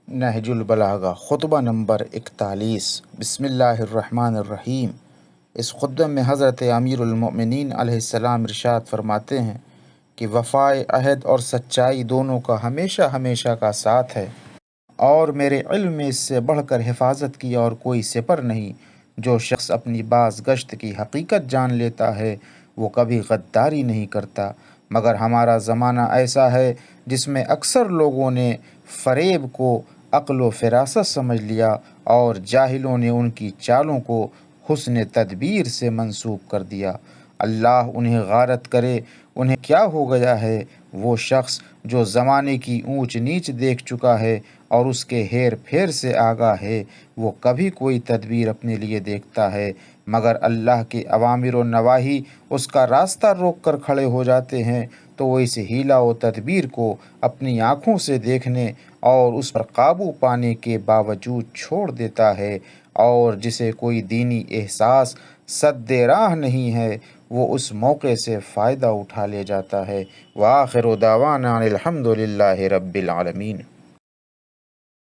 نہج البلاغہ خطبہ نمبر 41۔ بسم اللہ الرحمن الرحیم۔ اس خطبے میں حضرت امیر المؤمنین علیہ السلام ارشاد فرماتے ہیں کہ وفائے عہد اور سچائی دونوں کا ہمیشہ ہمیشہ کا ساتھ ہے، اور میرے علم میں اس سے بڑھ کر حفاظت کی اور کوئی سپر نہیں۔ جو شخص اپنی باز گشت کی حقیقت جان لیتا ہے وہ کبھی غداری نہیں کرتا، مگر ہمارا زمانہ ایسا ہے جس میں اکثر لوگوں نے فریب کو عقل و فراست سمجھ لیا اور جاہلوں نے ان کی چالوں کو حسن تدبیر سے منسوب کر دیا۔ اللہ انہیں غارت کرے، انہیں کیا ہو گیا ہے؟ وہ شخص جو زمانے کی اونچ نیچ دیکھ چکا ہے اور اس کے ہیر پھیر سے آگاہ ہے، وہ کبھی کوئی تدبیر اپنے لیے دیکھتا ہے مگر اللہ کے اوامر و نواہی اس کا راستہ روک کر کھڑے ہو جاتے ہیں تو وہ اس ہیلا و تدبیر کو اپنی آنکھوں سے دیکھنے اور اس پر قابو پانے کے باوجود چھوڑ دیتا ہے، اور جسے کوئی دینی احساس سد راہ نہیں ہے وہ اس موقع سے فائدہ اٹھا لے جاتا ہے۔ وآخر دعوانا الحمد للہ رب العالمین۔